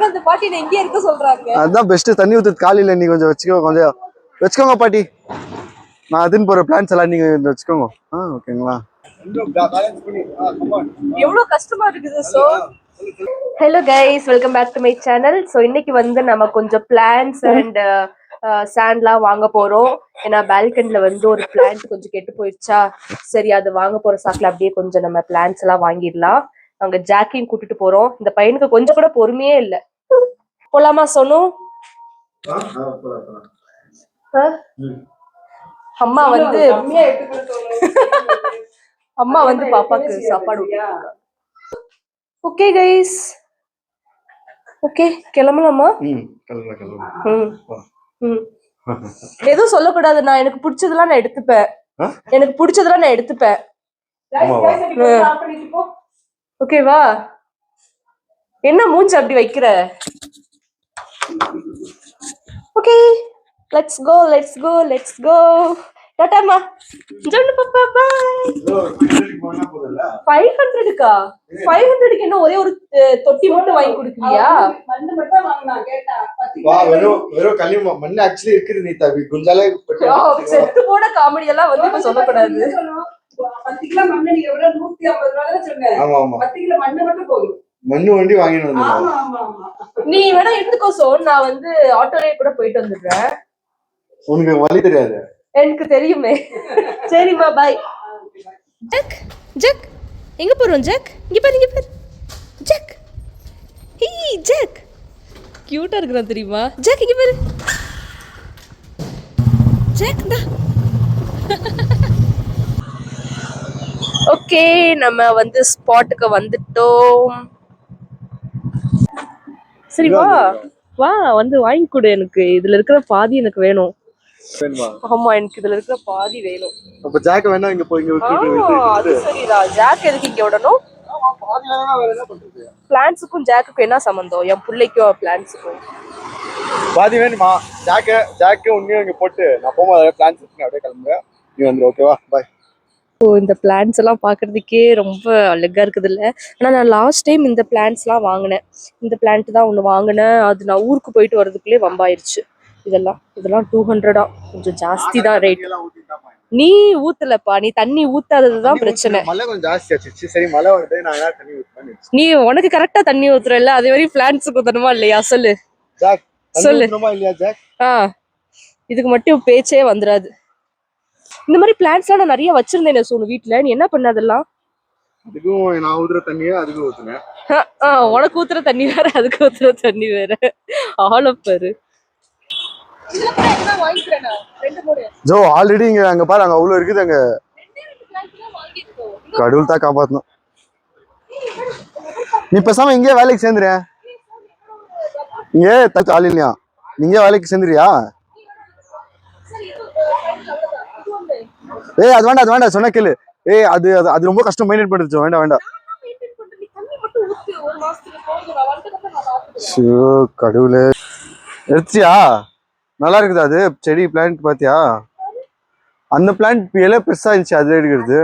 அந்த பாட்டி இங்க இருக்க சொல்றாங்க. அதான் பெஸ்ட். தண்ணி ஊத்து காலையில நீ கொஞ்சம் கொஞ்சம் வச்சுக்கோங்க பாட்டி. நான் அதுன்னு போற பிளான்ஸ் எல்லாம் நீங்க வச்சுக்கோங்க. ஓகேங்களா? எவ்வளவு கஷ்டமா இருக்குது. So hello guys, welcome back to my channel. So இன்னைக்கு வந்து நம்ம கொஞ்சம் பிளான்ஸ் அண்ட் சாண்ட்லாம் வாங்க போறோம். ஏன்னா பால்கனில வந்து ஒரு பிளான்ட் கொஞ்சம் கெட்டு போயிடுச்சா, சரி அது வாங்க போற சாக்குல அப்படியே கொஞ்சம் நம்ம பிளான்ஸ் எல்லாம் வாங்கிடலாம். அங்க ஜாக்கையும் கூட்டிட்டு போறோம். இந்த பையனுக்கு கொஞ்சம் கூட பொறுமையே இல்ல. போலாமா சோனு? அம்மா வந்து அம்மா வந்து பாப்பாக்கு சாப்பாடு. ஓகே கைஸ், ஓகே கிளம்பலாமா? எதுவும் சொல்லக்கூடாது. நான் எனக்கு பிடிச்சதெல்லாம் நான் எடுத்துப்பேன். எனக்கு பிடிச்சதெல்லாம் நான் எடுத்துப்பேன். ஓகேவா? என்ன மூஞ்சி அப்படி வைக்கிற? Okay, let's go let's go let's go. டாடாமா. ஜொன்னு பாப்பா பை. 500க்கா? 500க்கு என்ன ஒரே ஒரு தொட்டி மட்டும் வாங்கி கொடுக்கலையா? மண்ணு மட்டும் வாங்குனா கேட்டா. வா வெறும் கலிமா மண்ணு एक्चुअली இருக்குது. நீ தவி குஞ்சாலே செத்து போட காமெடி எல்லாம் வந்து இப்ப சொல்ல கூடாது. 10 கிலோ மண்ணு நீங்க எவ்வளவு 150 ரூபாய் தான் சொன்னேன். ஆமா ஆமா, 10 கிலோ மண்ணு மட்டும் போதும். மண்ணு வண்டி வாங்கிட்டு வந்தேன். ஆமா ஆமா ஆமா, நீ வேணா எடுத்துக்கோ சோன். நான் வந்து ஆட்டோலே கூட போயிட்டு வந்துடுறேன். உனக்கு வழி தெரியாது? எனக்கு தெரியுமே. சரிமா பாய். ஜக் ஜக் எங்க போறோம்? ஜக் இங்க பாரு, இங்க பாரு. ஜக் ஹீ ஜக் கியூட்டா இருக்குறான் தெரியுமா? ஜக் இங்க பாரு. ஜக் டா. ஓகே, நம்ம வந்து ஸ்பாட்டுக்கு வந்துட்டோம். சரி வா வா, வந்து வாங்கி கொடு. எனக்கு இதுல இருக்கிற பாதி எனக்கு வேணும். ஆமா, எனக்கு இதுல இருக்கிற பாதி வேணும். அப்ப ஜாக் வேணா இங்க போய் அது சரிடா. ஜாக் எதுக்கு இங்க விடணும்? பாதி வேணா வேற என்ன பண்றது? பிளான்ட்ஸ்க்கும் ஜாக்குக்கும் என்ன சம்பந்தம்? என் பிள்ளைக்கும் பிளான்ட்ஸ்க்கும் பாதி வேணுமா? ஜாக் உன்னையும் இங்க போட்டு நான் போகும்போது பிளான்ட்ஸ் அப்படியே கிளம்புறேன். நீ வந்துரு. ஓகேவா? பாய். இந்த பிளான்ட்ஸ் எல்லாம் பாக்குறதுக்கே ரொம்ப அழகா இருக்குது இல்ல? ஆனா நான் லாஸ்ட் டைம் இந்த பிளான்ட்ஸ் எல்லாம் வாங்கினேன். இந்த பிளான்ட் தான் ஒண்ணு வாங்கினேன். அது நான் ஊருக்கு போயிட்டு வர்றதுக்குள்ளே வம்பாயிருச்சு. இதெல்லாம் 200 கொஞ்சம் ஜாஸ்தி தான் ரேட். நீ ஊத்தலப்பா, நீ தண்ணி ஊத்தாததுதான் பிரச்சனை. மழை கொஞ்சம் ஜாஸ்தி ஆச்சு. சரி மழை வந்து நான் தண்ணி ஊத்துறேன். நீ உனக்கு கரெக்டா தண்ணி ஊத்துறல, அதே மாதிரி பிளான்ட்ஸுக்கு ஊத்தணுமா இல்லையா? சொல்லு சொல்லு. இதுக்கு மட்டும் பேச்சே வந்துடாது. இந்த மாதிரி பிளான்ட்ஸ்லாம் நான் நிறைய வச்சிருந்தேன் சோனு வீட்டுல. நீ என்ன பண்ண அதெல்லாம்? அதுக்கும் நான் ஊத்துற தண்ணியே அதுக்கு ஊத்துனேன். உனக்கு ஊத்துற தண்ணி வேற, அதுக்கு ஊத்துற தண்ணி வேற. ஆளப்பாரு. ஜோ ஆல்ரெடி இங்க அங்க பாரு, அங்க அவ்வளவு இருக்குது. அங்க கடவுள் தான் காப்பாத்தணும். நீ பேசாம இங்கே வேலைக்கு சேர்ந்துறியா? இங்கே ஆள் இல்லையா? நீங்க வேலைக்கு சேர்ந்துறியா? ஏய் அது வேண்டாம், அது வேண்டாம், சொன்ன கேளு. ஏய் அது அது ரொம்ப கஷ்டம் மெயின்டைன் பண்றது. வேண்டாம் வேண்டாம். கடவுளே, எடுத்தியா? நல்லா இருக்குது அது செடி பிளான்ட். பாத்தியா அந்த பிளான்ட் இலை பெருசா இருந்துச்சு, அது எடுக்கிறது.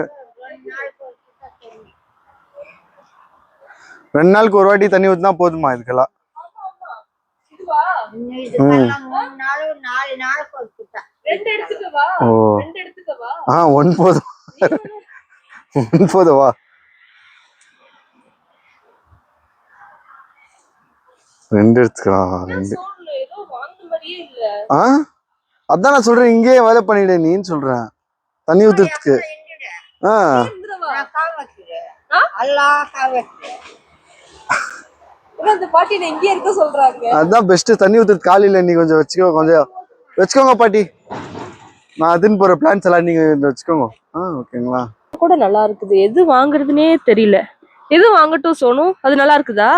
2 நாளுக்கு ஒரு வாட்டி தண்ணி ஊத்தினா போதுமா இதுக்கெல்லாம்? ஒன் போதும். 1 போதுவா? 2 எடுத்துக்கலாம். 2 அதான் நான் சொல்றேன். இங்கே வேலை பண்ணிடு நீன்னு சொல்றேன். தண்ணி ஊத்துறதுக்கு. அதான் பெஸ்ட். தண்ணி ஊத்துறதுக்கு காலையில நீ கொஞ்சம் வச்சுக்கோங்க பாட்டி. நான் அதுன்னு போற பிளான்ஸ் எல்லாம் நீங்க வச்சுக்கோங்க. ஓகேங்களா? கூட நல்லா இருக்குது. எது வாங்குறதுனே தெரியல. எது வாங்கட்டும் சோனு? அது நல்லா இருக்குதா?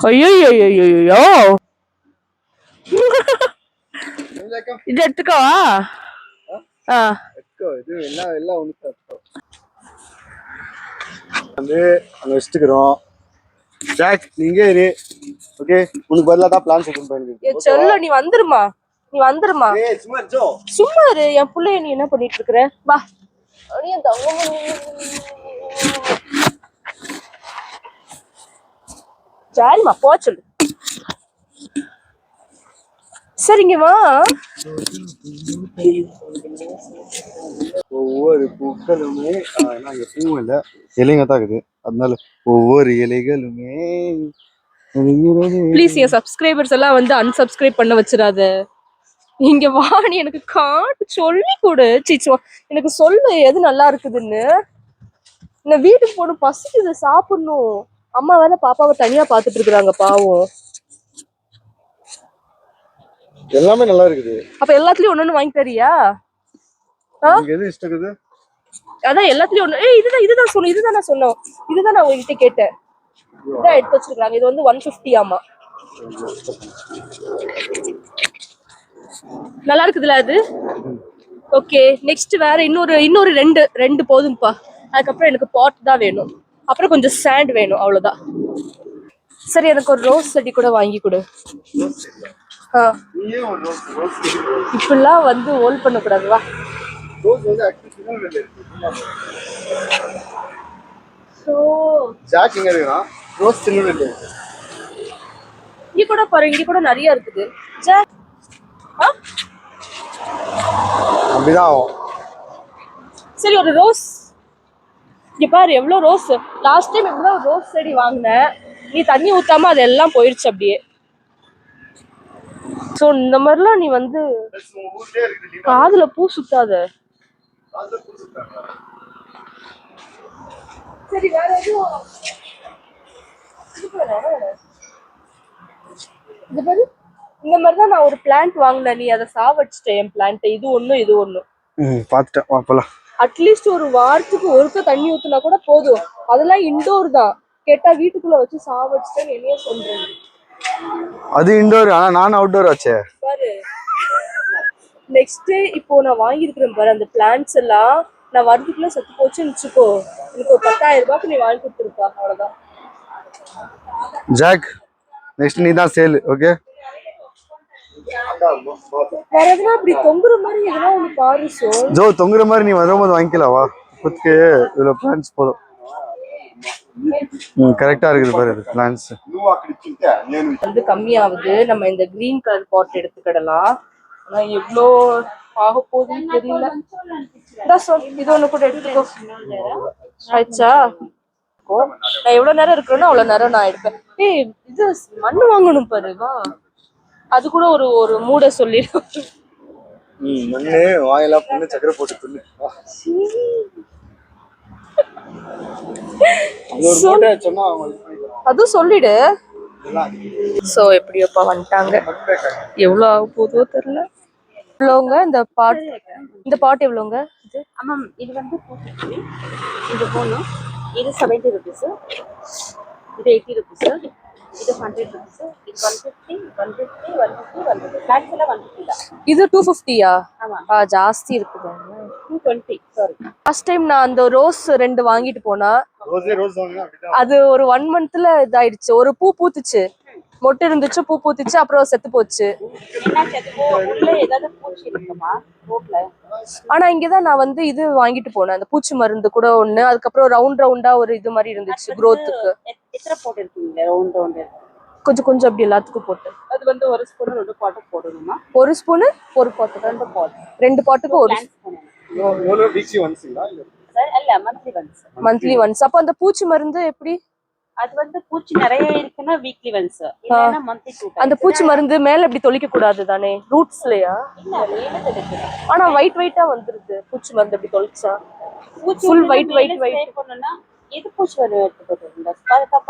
ஐயோ இது எடுத்துக்கவா? வந்து அங்க வச்சுக்கிறோம். ஜாக் நீங்க இரு. ஓகே, உனக்கு பதிலா தான் பிளான் செட் பண்ணிருக்கேன். சொல்ல நீ வந்துருமா, நீ வந்துருமா. ஏய் சும்மா இரு. என் புள்ளைய நீ என்ன பண்ணிட்டு இருக்கற? வா. நீ சரிம்மா போ சொல்லு. சரிங்க வா. ஒவ்வொரு பூக்களுமே நாங்க பூவும் இல்லை இலைங்க தான் இருக்குது, அதனால ஒவ்வொரு இலைகளுமே. ப்ளீஸ் என் சப்ஸ்கிரைபர்ஸ் எல்லாம் வந்து அன்சப்ஸ்கிரைப் பண்ண வச்சிடாத. இங்க வா, நீ எனக்கு காட்டு சொல்லி கொடு. சீச்சோ, எனக்கு சொல்லு எது நல்லா இருக்குதுன்னு. நான் வீட்டுக்கு போகணும், பசிக்குது, சாப்பிடணும். அம்மா வேற பாப்பாவை தனியா பாத்துட்டு இருக்கிறாங்க பாவம். எல்லாமே நல்லா இருக்குது. அப்ப எல்லாத்துலயும் ஒண்ணு வாங்கி தரியா? எது இஷ்டம் இருக்குது? அதான் எல்லாத்துலயும் ஒண்ணு. இதுதான் சொன்னோம், இதுதான் நான் சொன்னோம், இதுதான் நான் உங்ககிட்ட கேட்டேன். இதான் எடுத்து வச்சிருக்காங்க. இது வந்து 150 ஆமா. நல்லா இருக்குதுல்ல அது? ஓகே, நெக்ஸ்ட் வேற இன்னொரு ரெண்டு போதும்பா. அதுக்கப்புறம் எனக்கு பாட் தான் வேணும், அப்புறம் கொஞ்சம் சாண்ட் வேணும், அவ்வளவுதான். சரி, எனக்கு ஒரு ரோஸ் செடி கூட வாங்கி கொடு. இப்பெல்லாம் வந்து ஹோல்ட் பண்ணக்கூடாது, வா. இங்க கூட பாரு, இங்க கூட நிறைய இருக்குது. சரி, ஒரு ரோஸ். இங்க பாரு எவ்வளவு ரோஸ். லாஸ்ட் டைம் எவ்வளவு ரோஸ் செடி வாங்கினேன், நீ தண்ணி ஊத்தாம அதெல்லாம் போயிடுச்சு அப்படியே. சோ இந்த மாதிரிலாம் நீ வந்து காதுல பூ சுத்தாத. சரி, வேற எதுவும் இது பாரு. இந்த மாதிரிதான் நான் ஒரு பிளான்ட் வாங்கினேன், நீ அதை சாவடிச்சிட்டேன் என் பிளான்ட். இது ஒண்ணு பாத்துட்டேன். அட்லீஸ்ட் ஒரு வாரத்துக்கு ஒருக்க தண்ணி ஊத்துனா கூட போதும். அதெல்லாம் இன்டோர் தான். கேட்டா வீட்டுக்குள்ள வச்சு சாவடிச்சிட்டேன் என்னைய சொல்றேன். அது இன்டோர், ஆனா நான் அவுட்டோர் ஆச்சே பாரு. நெக்ஸ்ட் இப்போ நான் வாங்கியிருக்கிறேன் பாரு, அந்த பிளான்ட்ஸ் எல்லாம் நான் வரதுக்குள்ள செத்து போச்சுன்னு வச்சுக்கோ, எனக்கு ஒரு 10,000 ரூபாய்க்கு நீ வாங்கி கொடுத்துருப்பா, அவ்வளவுதான். ஜாக், நெக்ஸ்ட் நீ தான் சேல். ஓகே, வேற எதுனா அப்படி தொங்குற மாதிரி எதுனா ஒண்ணு பாரு. ஜோ தொங்குற மாதிரி நீ வரும்போது வாங்கிக்கலாம், வா. இப்போதைக்கு இவ்வளவு பிளான்ஸ் போதும். கரெக்டா இருக்குது பாரு, இது பிளான்ஸ் வந்து கம்மியாகுது. நம்ம இந்த கிரீன் கலர் பாட் எடுத்துக்கிடலாம். ஆனா எவ்வளோ ஆக போகுதுன்னு தெரியல. இது ஒண்ணு கூட எடுத்துக்கோ. ஆயிடுச்சா? நான் எவ்வளவு நேரம் இருக்கிறேனோ அவ்வளவு நேரம் நான் எடுப்பேன். ஏய், இது மண்ணு வாங்கணும் பாரு, வா. அது கூட ஒரு மூட சொல்லிடும். மண்ணு வாயெல்லாம் பொண்ணு சக்கரை போட்டு தின்னு. அதுவும் சொல்லிடு. சோ எப்படியோப்பா வந்துட்டாங்க. எவ்வளவு ஆக போதோ தெரியல. எவ்வளவுங்க இந்த பாட் எவ்வளவுங்க? இது வந்து 250. இது போகணும். இது 70 rupees. இது 80 rupees. இது 100 rupees. இது 150, 150, 150, 150. பிளான்ஸ் எல்லாம் 150 தான். இது 250யா? ஆமா. ஜாஸ்தி இருக்குது. 220. சாரி. லாஸ்ட் டைம் நான் அந்த ரோஸ் 2 வாங்கிட்டு போனா, அது ஒரு 1 monthல இதாயிடுச்சு. ஒரு பூ பூத்துச்சு, மொட்டு இருந்துச்சு, பூ பூத்துச்சு, அப்புறம் செத்து போச்சு. உள்ள ஏதாவது பூச்சி இருக்குமா ரோட்ல? ஆனா இங்கதான் நான் வந்து இது வாங்கிட்டு போனேன், அந்த பூச்சி மருந்து கூட ஒண்ணு. அதுக்கப்புறம் ரவுண்டா ஒரு இது மாதிரி இருந்துச்சு குரோத்துக்கு. எத்தனை போட்டு இருக்கீங்க? ரவுண்ட் கொஞ்சம் கொஞ்சம் அப்படி எல்லாத்துக்கும் போட்டு. அது வந்து ஒரு ஸ்பூன் 2 பாட்டு போடணுமா? ஒரு ஸ்பூனு ஒரு பாட்டு? 2 பாட்டுக்கு ஒரு மந்த்லி ஒன்ஸ். அப்ப அந்த பூச்சி மருந்து எப்படி? அது வந்து பூச்சி நிறைய இருக்குன்னா வீக்லி ஒன்ஸ், இல்லனா மந்த்லி 2 டைம்ஸ். அந்த பூச்சி மருந்து மேல இப்படி தொளிக்க கூடாது தானே, ரூட்ஸ்லயா? இல்ல, மேல தெளிக்கணும். ஆனா ஒயிட்டா வந்துருது பூச்சி மருந்து அப்படி தொளிச்சா. ஃபுல் ஒயிட் பண்ணனும்னா எது பூச்சி வர எடுத்து போட்டுருங்க.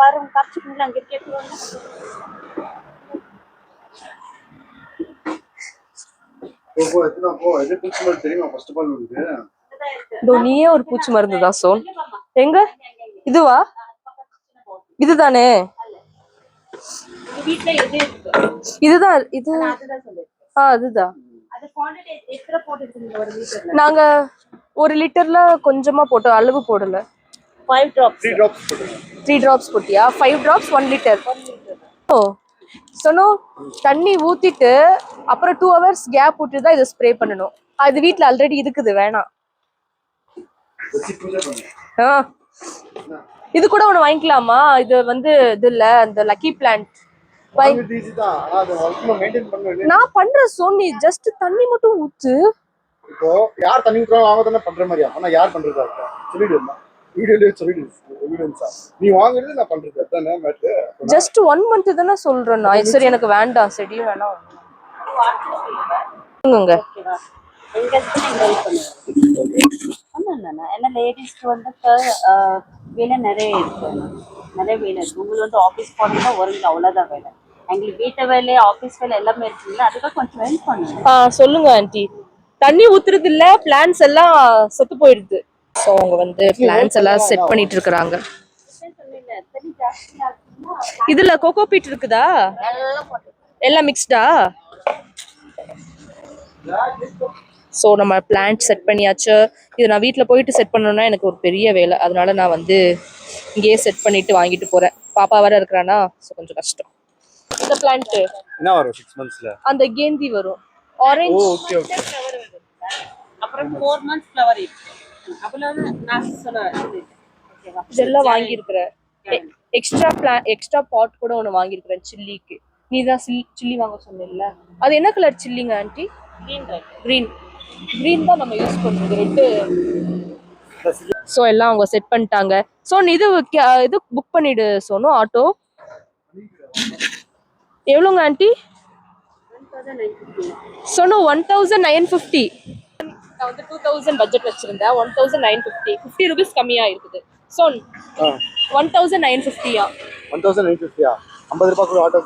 பாருங்க, காட்சிக்குள்ள அங்க கேட்கறோம். நீயே ஒரு பூச்சி மருந்து தான் சோன். எங்க இதுவா? இதுதானே? இதுதான் இது. அதுதான். நாங்க 1 லிட்டர்ல கொஞ்சமா போட்டோம், அளவு போடல. 5 drops. 3 drops போட்டியா? 5 drops 1 liter. ஓ, சொன்னோ தண்ணி ஊத்திட்டு அப்புறம் 2 hours கேப் விட்டு தான் இதை ஸ்ப்ரே பண்ணணும். அது வீட்ல ஆல்ரெடி இருக்குது, வேணாம். இது கூட ஒண்ணு வாங்கிக்கலாமா? இது வந்து இது இல்ல, இந்த லக்கி பிளான்ட் வாங்குறது ஈஸி தான், ஆனா அதை ஒழுங்கா மெயின்டைன் பண்ணணும். நான் பண்றேன் சோனி, ஜஸ்ட் தண்ணி மட்டும் ஊத்து. இப்போ யார் தண்ணி ஊத்துறாங்க அவங்க தானே பண்ற மாதிரியா? ஆனா யார் பண்றதா இருக்கா சொல்லிடுமா? வீடியோலயே சொல்லிடு எவிடன்ஸா. நீ வாங்குறது நான் பண்றது அதானே மேட்டர். ஜஸ்ட் 1 month தானே சொல்றேன் நான். சரி எனக்கு வேண்டாம், செடி வேணாம். வாங்குங்க. எங்க ஹஸ்பண்ட் பண்ணுவேன். ஏன்னா லேடிஸ்க்கு வந்து வேலை நிறைய இருக்கு, நிறைய வேலை இருக்கு. உங்களுக்கு வந்து ஆஃபீஸ் போனீங்கன்னா வருங்க, அவ்வளோதான் வேலை. எங்களுக்கு வீட்டு வேலை, ஆஃபீஸ் வேலை எல்லாமே இருக்குல்ல, அதுக்காக கொஞ்சம் ஹெல்ப் பண்ணுங்க. சொல்லுங்க ஆண்டி. தண்ணி ஊத்துறது இல்ல, பிளான்ஸ் எல்லாம் செத்து போயிடுது. ஸோ அவங்க வந்து பிளான்ஸ் எல்லாம் செட் பண்ணிட்டு இருக்காங்க. இதுல கோகோ பீட் இருக்குதா? எல்லாம் மிக்ஸ்டா? ஸோ நம்ம பிளான்ட் செட் பண்ணியாச்சு. இது நான் வீட்டில் போயிட்டு செட் பண்ணணும்னா எனக்கு ஒரு பெரிய வேலை, அதனால நான் வந்து இங்கேயே செட் பண்ணிட்டு வாங்கிட்டு போறேன். பாப்பா வேற இருக்கிறானா, ஸோ கொஞ்சம் கஷ்டம். இந்த பிளான்ட் என்ன வரும் 6 monthsல? அந்த கேந்தி வரும், ஆரஞ்சு. Okay okay. அப்புறம் 4 months ஃப்ளவர் இருக்கு. அப்புறம் நான் சொல்றேன், இதெல்லாம் வாங்கியிருக்கிறேன். எக்ஸ்ட்ரா பாட் கூட ஒன்று வாங்கியிருக்கிறேன் சில்லிக்கு. நீ தான் சில்லி வாங்க சொன்னில்ல, அது என்ன கலர் சில்லிங்க ஆண்டி? கிரீன் தான் நம்ம யூஸ் பண்றது, ரெட்டு. ஸோ எல்லாம் அவங்க செட் பண்ணிட்டாங்க. ஸோ இது புக் பண்ணிடு சோனு. ஆட்டோ எவ்வளோங்க ஆண்டி? சோனு 1950. நான் வந்து 2000 பட்ஜெட் வச்சிருந்தேன். 1950, 50 rupees கம்மியா இருக்குது. ஸோ 1950. 1950 50 ரூபாய் கூட ஆட்டோ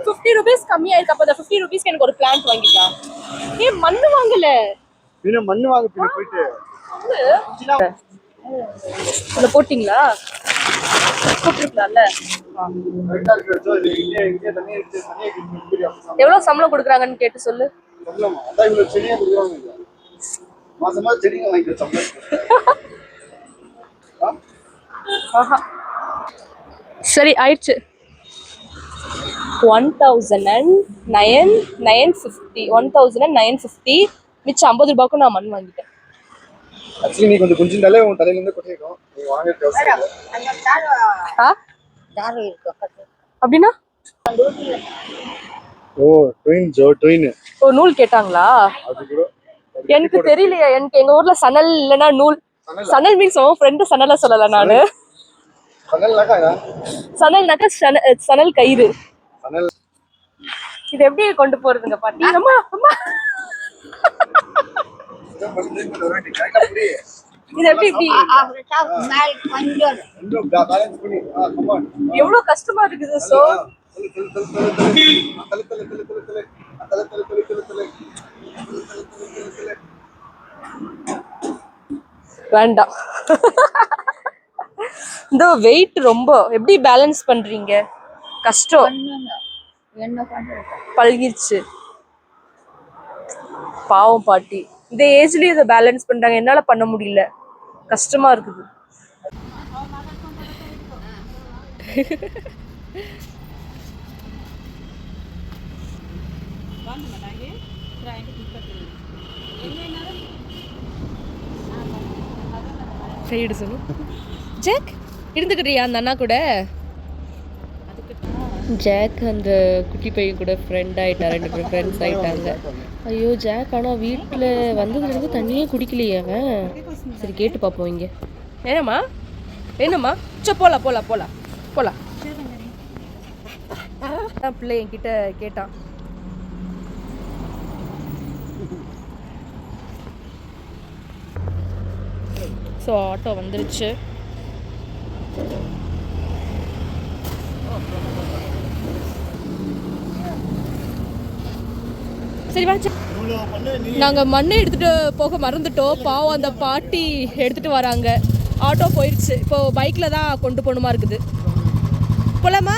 50 rupees கம்மியா இருக்கு. அப்ப அந்த 50 rupeesக்கு எனக்கு ஒரு பிளான்ட் வாங்கிட்டா. ஏன் மண்ணு வாங்கல? பின்ன மண்ணு வாங்க பின்ன போயிட்டு அத போட்டிங்களா? போட்டுருக்கலாம்ல. எவ்வளவு சம்பளம் கொடுக்குறாங்கன்னு கேட்டு சொல்லு. அதான் இவ்வளவு செடியா கொடுக்குறாங்க. மாசமா செடிங்க வாங்கிக்கிற சம்பளம். சரி ஆயிடுச்சு. 1950 மிச்சம் 50 ரூபாய்க்கு நான் மண் வாங்கிட்டேன். ஆக்சுவலி நீ கொஞ்சம் குஞ்சிந்தாலே உன் தலையில இருந்து கொட்டிருக்கும். நீ வாங்கிட்டு அப்படின்னா ட்ரெயின் ஓ நூல் கேட்டாங்களா? அது கூட எனக்கு தெரியலையா. எனக்கு எங்க ஊர்ல சணல் இல்லைன்னா நூல். சணல் மீன்ஸ் உன் ஃப்ரெண்டு சணலை சொல்லல நானு. சணல்னாக்கா சணல் கயிறு. இது எப்படி கொண்டு போறதுங்க பாட்டி? அம்மா அம்மா இது எப்படி இப்படி எவ்வளவு கஷ்டமா இருக்குது. சோ வேண்டாம். இந்த வெயிட் ரொம்ப எப்படி பேலன்ஸ் பண்றீங்க? கஷ்டம், பழகிருச்சு. பாவம் பாட்டி, இந்த ஏஜ்லயும் இதை பேலன்ஸ் பண்றாங்க. என்னால பண்ண முடியல, கஷ்டமா இருக்குது. சைடு சொல்லு. ஜாக் இருந்துக்கிறியா அந்த அண்ணா கூட? ஜாக் அந்த குட்டி பையன் கூட ஃப்ரெண்ட் ஆயிட்டா, 2 பேரும் ஃப்ரெண்ட்ஸ் ஆயிட்டாங்க. ஐயோ ஜாக் ஆனால் வீட்டில் வந்ததுலேருந்து தண்ணியே குடிக்கலையே அவன். சரி கேட்டு பார்ப்போம் இங்கே. ஏனம்மா வேணும்மா? போலாம் போலாம் போலாம் போலாம். பிள்ளை என்கிட்ட கேட்டான். ஸோ ஆட்டோ வந்துருச்சு. சரி வாங்க. நாங்கள் மண்ணை எடுத்துகிட்டு போக மறந்துட்டோம். பாவம் அந்த பாட்டி எடுத்துகிட்டு வராங்க. ஆட்டோ போயிடுச்சு. இப்போ பைக்கில் தான் கொண்டு போகணுமா இருக்குது. போலாமா?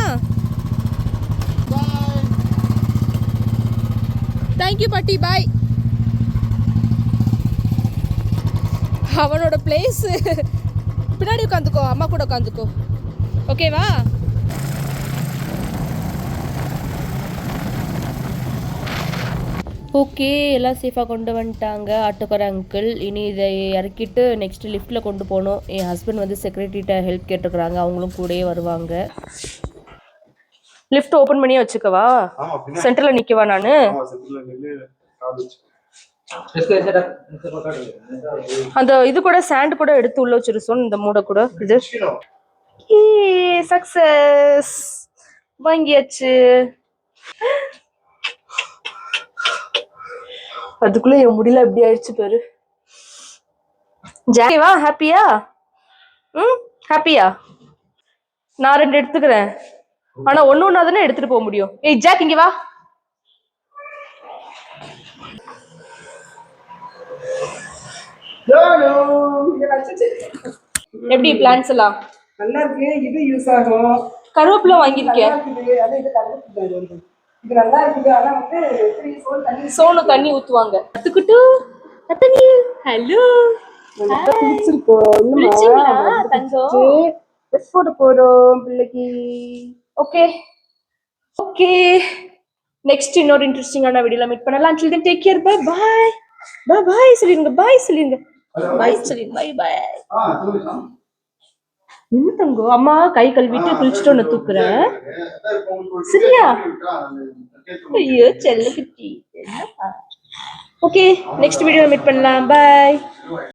தேங்க்யூ பாட்டி, பாய். அவனோட பிளேஸ் பின்னாடி உட்காந்துக்கோ, அம்மா கூட உட்காந்துக்கோ. ஓகேவா? ஓகே, எல்லாம் சேஃபாக கொண்டு வந்துட்டாங்க ஆட்டோக்கார அங்கிள். இனி இதை இறக்கிட்டு நெக்ஸ்ட் லிஃப்ட்டில் கொண்டு போகணும். என் ஹஸ்பண்ட் வந்து செக்யூரிட்டிகிட்ட ஹெல்ப் கேட்டுருக்குறாங்க, அவங்களும் கூடயே வருவாங்க. லிஃப்ட் ஓப்பன் பண்ணியே வச்சுக்கவா? ஆமா, பின்ன சென்டரில் நிற்கவா நான்? ஆமா, சென்டர்ல நின்னு கால் வச்சு. அந்த இது கூட சாண்ட் கூட எடுத்து உள்ள வச்சிருச்சோம், இந்த மூடை கூட. இது சக்சஸ், வாங்கியாச்சு. அதுக்குள்ள என் முடியல எப்படி ஆயிடுச்சு பாரு. ஜாக்கிவா, ஹாப்பியா? ஹாப்பியா? நான் 2 எடுத்துக்கிறேன், ஆனா ஒண்ணு தானே எடுத்துட்டு போக முடியும். ஏய் ஜாக், இங்க வா. எப்படி பிளான்ஸ் எல்லாம் நல்லா இருக்கு. இது யூஸ் ஆகும். கருவேப்பிலை வாங்கியிருக்கேன். இது நல்லா இருக்குது. ஆனா வந்து சோனு தண்ணி ஊத்துவாங்க. கத்துக்கிட்டு தண்ணி. ஹலோ, ட்ரெஸ் போட போறோம் பிள்ளைக்கு. ஓகே ஓகே, நெக்ஸ்ட் இன்னொரு இன்ட்ரெஸ்டிங்கான வீடியோல மீட் பண்ணலாம். until then take care, bye bye. bye bye சொல்லுங்க, bye சொல்லுங்க, bye சொல்லுங்க, bye bye. சொல்லுங்க. என்ன தங்கம், அம்மா கை கழுவிட்டு குளிச்சுட்டு ஒன்னு தூக்குறேன், சரியா? ஐயோ செல்ல குட்டி. ஓகே, நெக்ஸ்ட் வீடியோல மீட் பண்ணலாம், bye.